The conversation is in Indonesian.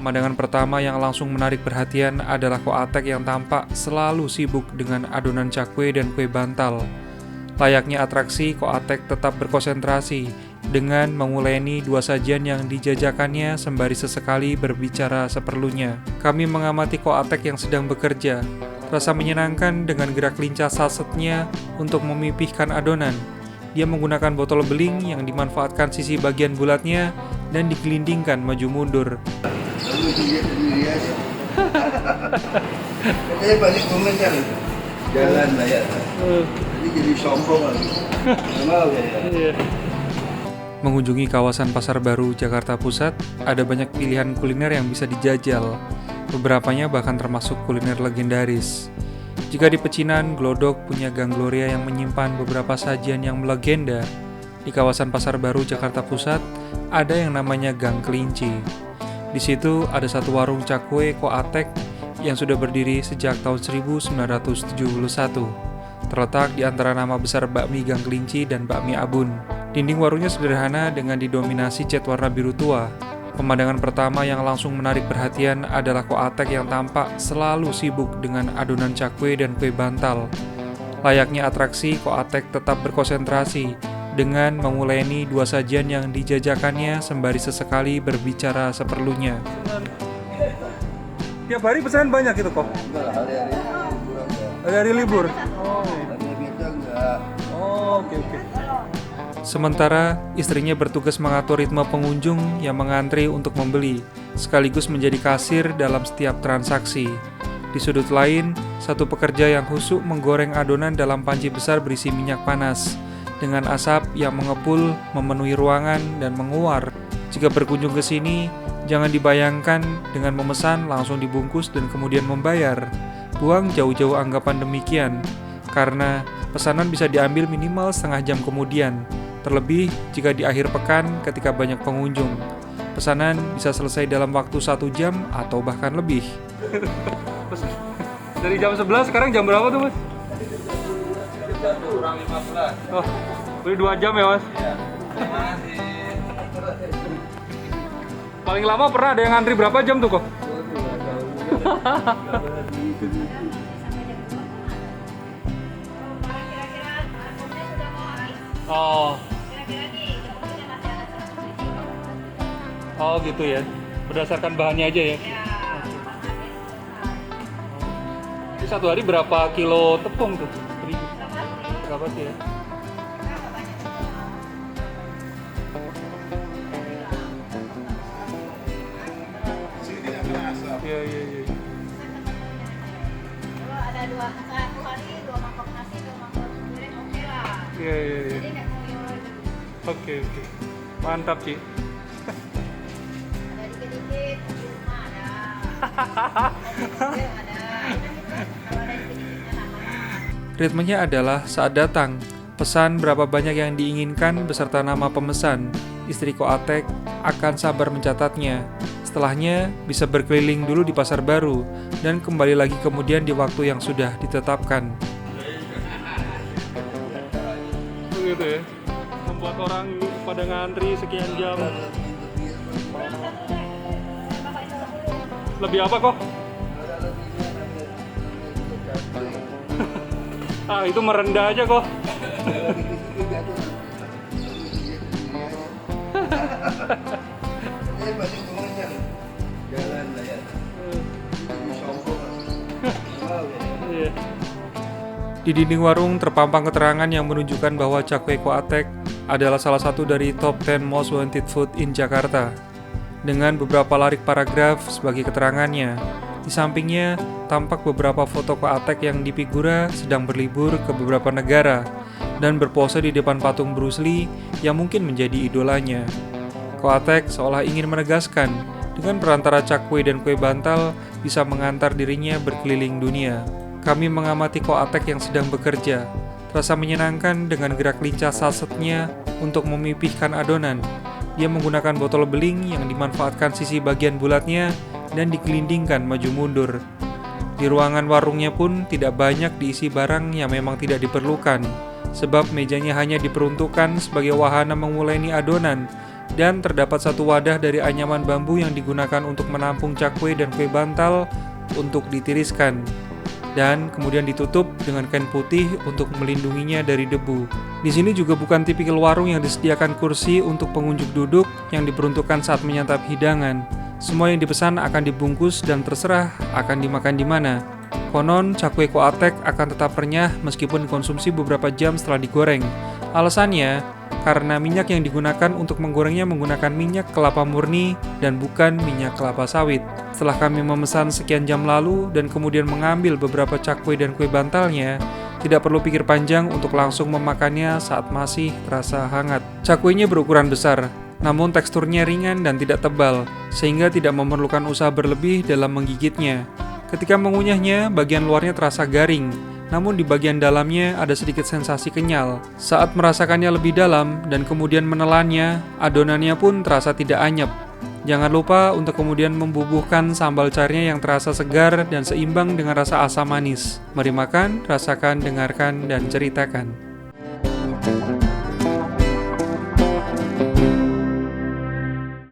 Pemandangan pertama yang langsung menarik perhatian adalah Ko Atek yang tampak selalu sibuk dengan adonan cakwe dan kue bantal. Layaknya atraksi, Ko Atek tetap berkonsentrasi dengan menguleni dua sajian yang dijajakannya sembari sesekali berbicara seperlunya. Kami mengamati Ko Atek yang sedang bekerja. Rasa menyenangkan dengan gerak lincah sasetnya untuk memipihkan adonan. Dia menggunakan botol beling yang dimanfaatkan sisi bagian bulatnya dan digelindingkan maju mundur. Lalu dia sendiri aja. Katanya banyak komentar. Jalan lah ya. Jadi sombong lagi. Nggak mau ya. Mengunjungi kawasan Pasar Baru, Jakarta Pusat, ada banyak pilihan kuliner yang bisa dijajal. Beberapanya bahkan termasuk kuliner legendaris. Jika di Pecinan, Glodok punya Gang Gloria yang menyimpan beberapa sajian yang melegenda. Di kawasan Pasar Baru, Jakarta Pusat, ada yang namanya Gang Kelinci. Di situ ada satu warung cakwe Ko Atek yang sudah berdiri sejak tahun 1971. Terletak di antara nama besar bakmi Gang Kelinci dan bakmi Abun. Dinding warungnya sederhana dengan didominasi cat warna biru tua. Pemandangan pertama yang langsung menarik perhatian adalah Ko Atek yang tampak selalu sibuk dengan adonan cakwe dan kue bantal. Layaknya atraksi, Ko Atek tetap berkonsentrasi dengan menguleni dua sajian yang dijajakannya sembari sesekali berbicara seperlunya. Tiap hari pesanan banyak gitu kok? Enggak, hari-hari liburan ya. Hari libur? Hari biasa enggak. Oke. Sementara istrinya bertugas mengatur ritme pengunjung yang mengantri untuk membeli, sekaligus menjadi kasir dalam setiap transaksi. Di sudut lain, satu pekerja yang khusyuk menggoreng adonan dalam panci besar berisi minyak panas, dengan asap yang mengepul memenuhi ruangan dan menguar. Jika berkunjung ke sini, jangan dibayangkan dengan memesan langsung dibungkus dan kemudian membayar. Buang jauh-jauh anggapan demikian, karena pesanan bisa diambil minimal setengah jam kemudian, terlebih jika di akhir pekan ketika banyak pengunjung. Pesanan bisa selesai dalam waktu 1 jam atau bahkan lebih. Dari jam 11 sekarang jam berapa tuh mas? Kurang 15. Oh, udah 2 jam ya mas? Iya. Masih. Paling lama pernah ada yang ngantri berapa jam tuh kok? Oh gitu ya, berdasarkan bahannya aja ya? Ini satu hari berapa kilo tepung tuh? Berapa sih ya? Iya. Kalau ada satu hari 2 mangkok nasi, 2 mangkok goreng, oke lah. Iya. Jadi nggak mau yang lain. Oke. Mantap Ci. Ada dikit-dikit di rumah ada. Ada. Kalau ada dikit-dikitnya nama. Ritmenya adalah saat datang, pesan berapa banyak yang diinginkan beserta nama pemesan. Istri Ko Atek akan sabar mencatatnya. Setelahnya bisa berkeliling dulu di Pasar Baru dan kembali lagi kemudian di waktu yang sudah ditetapkan. Begitu ya, membuat orang pada ngantri sekian jam. Lebih apa kok? Itu merendah aja kok. Katanya banyak komentar. Jalan lah ya. Jadi sombong lagi. Nggak mau ya. Di dinding warung terpampang keterangan yang menunjukkan bahwa cakwe Ko Atek adalah salah satu dari top 10 most wanted food in Jakarta, dengan beberapa larik paragraf sebagai keterangannya. Di sampingnya, tampak beberapa foto Ko Atek yang dipigura sedang berlibur ke beberapa negara dan berpose di depan patung Bruce Lee yang mungkin menjadi idolanya. Ko Atek seolah ingin menegaskan, dengan perantara cakwe dan kue bantal bisa mengantar dirinya berkeliling dunia. Kami mengamati Ko Atek yang sedang bekerja. Terasa menyenangkan dengan gerak lincah sasetnya untuk memipihkan adonan. Dia menggunakan botol beling yang dimanfaatkan sisi bagian bulatnya dan digelindingkan maju mundur. Di ruangan warungnya pun tidak banyak diisi barang yang memang tidak diperlukan, sebab mejanya hanya diperuntukkan sebagai wahana menguleni adonan dan terdapat satu wadah dari anyaman bambu yang digunakan untuk menampung cakwe dan kue bantal untuk ditiriskan, dan kemudian ditutup dengan kain putih untuk melindunginya dari debu. Di sini juga bukan tipikal warung yang disediakan kursi untuk pengunjung duduk yang diperuntukkan saat menyantap hidangan. Semua yang dipesan akan dibungkus dan terserah akan dimakan di mana. Konon, cakwe koatek akan tetap renyah meskipun dikonsumsi beberapa jam setelah digoreng. Alasannya, karena minyak yang digunakan untuk menggorengnya menggunakan minyak kelapa murni dan bukan minyak kelapa sawit. Setelah kami memesan sekian jam lalu dan kemudian mengambil beberapa cakwe dan kue bantalnya, tidak perlu pikir panjang untuk langsung memakannya saat masih terasa hangat. Cakwenya berukuran besar, namun teksturnya ringan dan tidak tebal, sehingga tidak memerlukan usaha berlebih dalam menggigitnya. Ketika mengunyahnya, bagian luarnya terasa garing, namun di bagian dalamnya ada sedikit sensasi kenyal. Saat merasakannya lebih dalam dan kemudian menelannya, adonannya pun terasa tidak anyep. Jangan lupa untuk kemudian membubuhkan sambal cairnya yang terasa segar dan seimbang dengan rasa asam manis. Mari makan, rasakan, dengarkan, dan ceritakan.